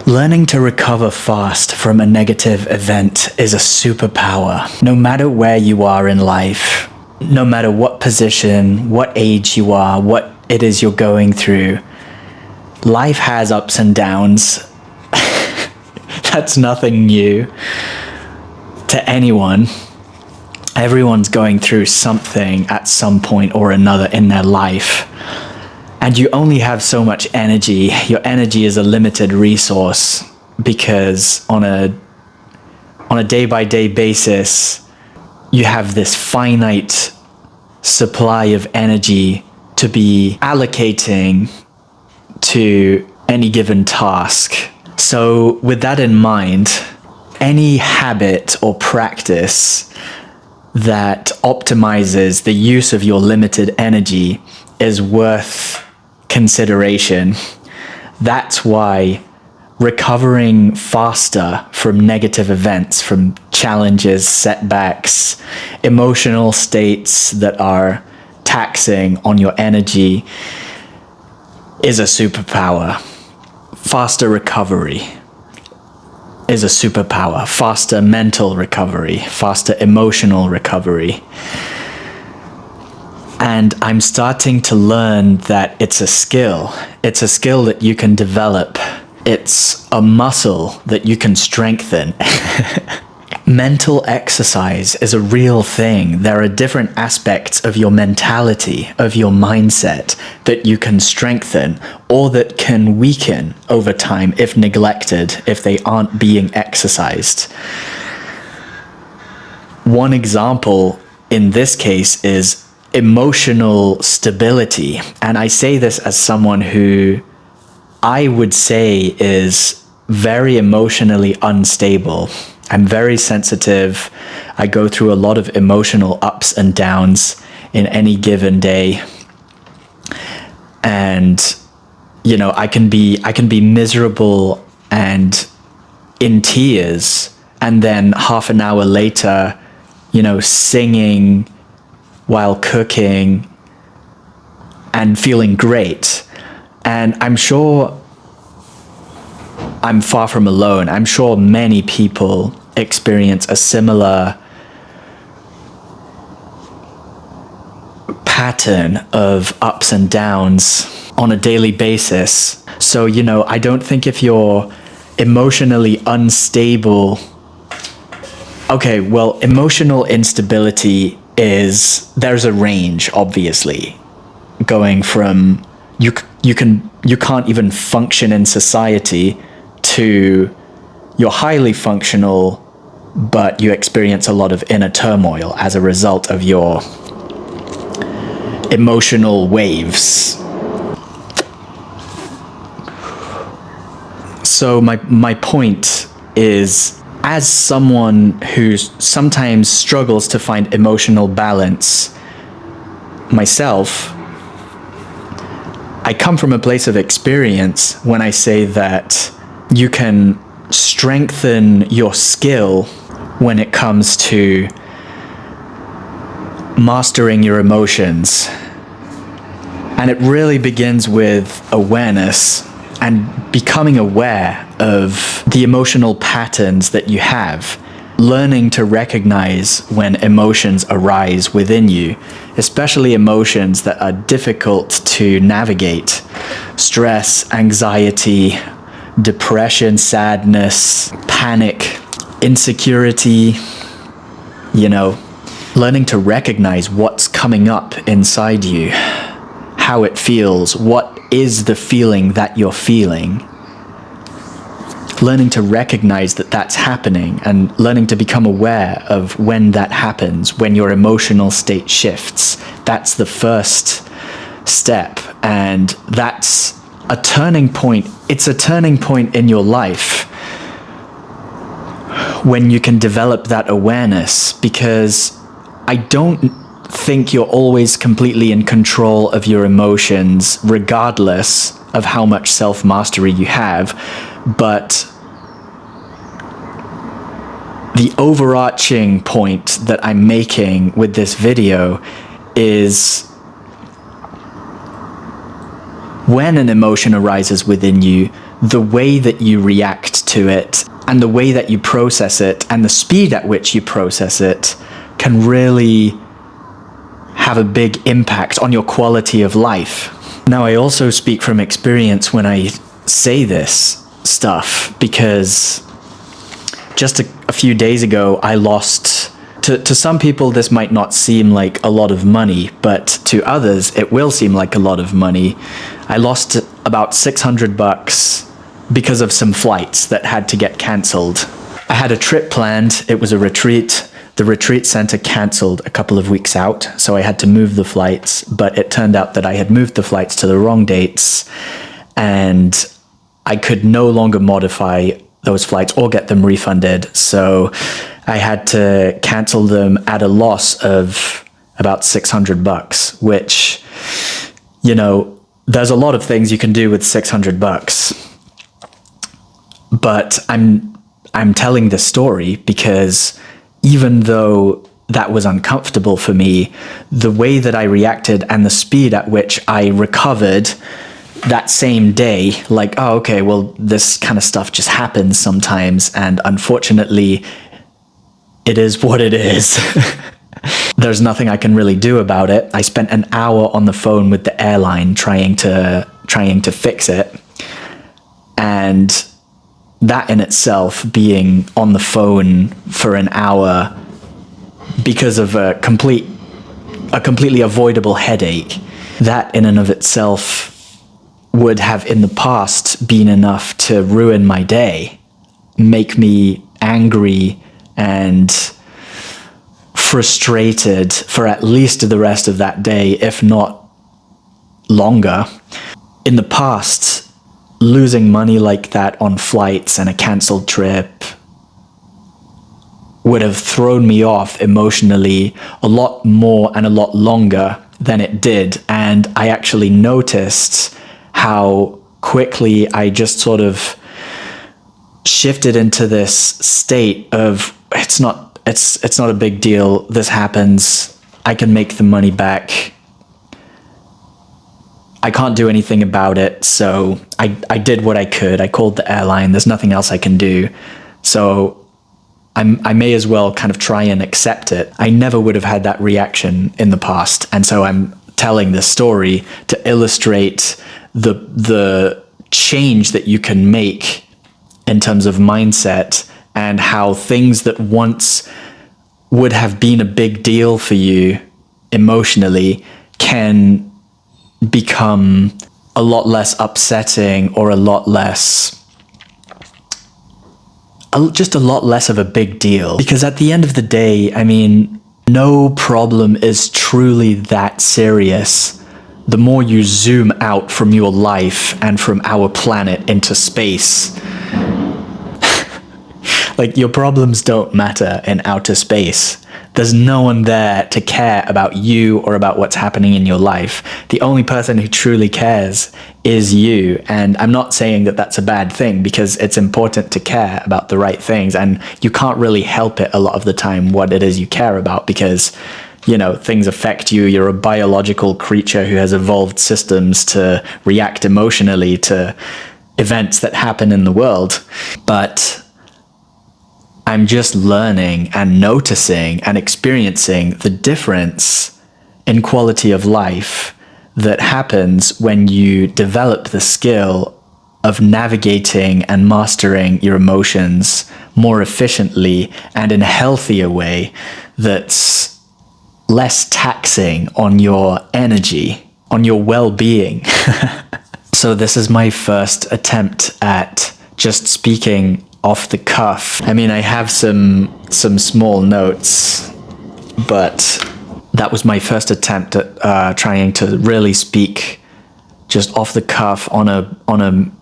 Learning to recover fast from a negative event is a superpower. No matter where you are in life, no matter what position, what age you are, what it is you're going through, life has ups and downs. That's nothing new to anyone. Everyone's going through something at some point or another in their life. And you only have so much energy. Your energy is a limited resource because on a day-by-day basis, you have this finite supply of energy to be allocating to any given task. So with that in mind, any habit or practice that optimizes the use of your limited energy is worth consideration. That's why recovering faster from negative events, from challenges, setbacks, emotional states that are taxing on your energy is a superpower. Faster recovery is a superpower. Faster mental recovery, faster emotional recovery. And I'm starting to learn that it's a skill. It's a skill that you can develop. It's a muscle that you can strengthen. Mental exercise is a real thing. There are different aspects of your mentality, of your mindset, that you can strengthen or that can weaken over time if neglected, if they aren't being exercised. One example in this case is emotional stability. And I say this as someone who I would say is very emotionally unstable. I'm very sensitive. I go through a lot of emotional ups and downs in any given day. And, you know, I can be miserable and in tears, and then half an hour later, you know, singing while cooking and feeling great. And I'm sure I'm far from alone. I'm sure many people experience a similar pattern of ups and downs on a daily basis. So, you know, I don't think if you're emotionally unstable, okay, well, emotional instability there's a range, obviously, going from you can't even function in society to you're highly functional, but you experience a lot of inner turmoil as a result of your emotional waves. So my point is, as someone who sometimes struggles to find emotional balance myself, I come from a place of experience when I say that you can strengthen your skill when it comes to mastering your emotions. And it really begins with awareness and becoming aware of the emotional patterns that you have, learning to recognize when emotions arise within you, especially emotions that are difficult to navigate. Stress, anxiety, depression, sadness, panic, insecurity, you know, learning to recognize what's coming up inside you, how it feels, what is the feeling that you're feeling. Learning to recognize that that's happening and learning to become aware of when that happens, when your emotional state shifts. That's the first step, and that's a turning point. It's a turning point in your life when you can develop that awareness, because I don't think you're always completely in control of your emotions, regardless of how much self-mastery you have. But the overarching point that I'm making with this video is when an emotion arises within you, the way that you react to it and the way that you process it and the speed at which you process it can really have a big impact on your quality of life. Now, I also speak from experience when I say this stuff, because just a few days ago, I lost, to some people this might not seem like a lot of money, but to others it will seem like a lot of money. I lost about $600 because of some flights that had to get cancelled. I had a trip planned, it was a retreat. The retreat center cancelled a couple of weeks out, so I had to move the flights, but it turned out that I had moved the flights to the wrong dates, and I could no longer modify those flights or get them refunded, so I had to cancel them at a loss of about $600, which, you know, there's a lot of things you can do with $600, but I'm telling this story because even though that was uncomfortable for me, the way that I reacted and the speed at which I recovered that same day, like, oh, okay, well, this kind of stuff just happens sometimes, and unfortunately, it is what it is. There's nothing I can really do about it. I spent an hour on the phone with the airline trying to fix it, and that in itself, being on the phone for an hour because of a completely avoidable headache, that in and of itself would have in the past been enough to ruin my day, make me angry and frustrated for at least the rest of that day, if not longer. In the past, losing money like that on flights and a cancelled trip would have thrown me off emotionally a lot more and a lot longer than it did. And I actually noticed how quickly I just sort of shifted into this state of, it's not a big deal, this happens, I can make the money back, I can't do anything about it, so I did what I could. I called the airline, there's nothing else I can do, so I may as well kind of try and accept it. I never would have had that reaction in the past, and so I'm telling this story to illustrate the change that you can make in terms of mindset, and how things that once would have been a big deal for you emotionally can become a lot less upsetting, or just a lot less of a big deal. Because at the end of the day, I mean, no problem is truly that serious the more you zoom out from your life and from our planet into space. Like, your problems don't matter in outer space. There's no one there to care about you or about what's happening in your life. The only person who truly cares is you. And I'm not saying that that's a bad thing, because it's important to care about the right things. And you can't really help it a lot of the time what it is you care about, because, you know, things affect you. You're a biological creature who has evolved systems to react emotionally to events that happen in the world. But I'm just learning and noticing and experiencing the difference in quality of life that happens when you develop the skill of navigating and mastering your emotions more efficiently and in a healthier way that's less taxing on your energy, on your well-being. So this is my first attempt at just speaking off the cuff. I mean, I have some small notes, but that was my first attempt at trying to really speak just off the cuff on a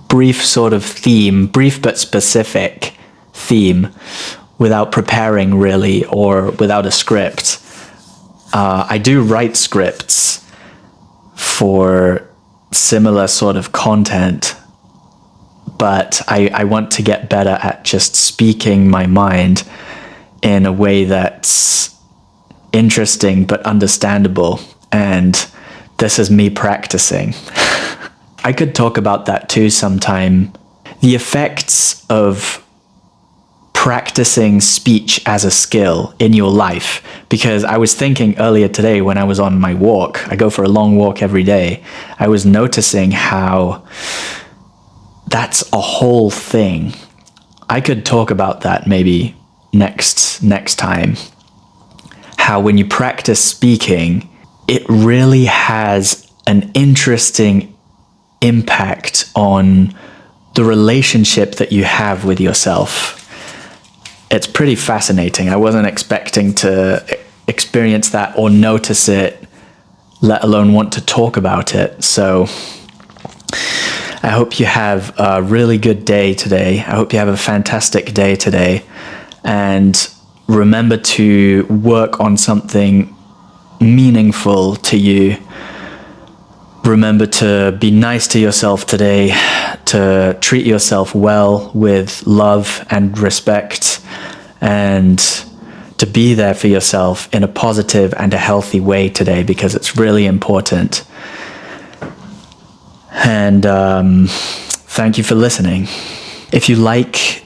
brief sort of theme, brief but specific theme, without preparing really, or without a script. I do write scripts for similar sort of content, but I want to get better at just speaking my mind in a way that's interesting but understandable, and this is me practicing. I could talk about that too sometime. The effects of practicing speech as a skill in your life. Because I was thinking earlier today when I was on my walk, I go for a long walk every day, I was noticing how that's a whole thing. I could talk about that maybe next time. How when you practice speaking, it really has an interesting impact on the relationship that you have with yourself. It's pretty fascinating. I wasn't expecting to experience that or notice it, let alone want to talk about it. So I hope you have a really good day today. I hope you have a fantastic day today. And remember to work on something meaningful to you. Remember to be nice to yourself today, to treat yourself well with love and respect, and to be there for yourself in a positive and a healthy way today, because it's really important. And thank you for listening. If you like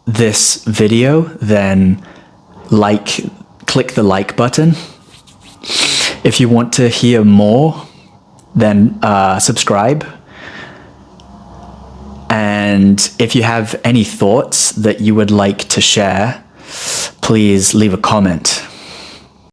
this video, then click the like button. If you want to hear more, then subscribe. And if you have any thoughts that you would like to share, please leave a comment.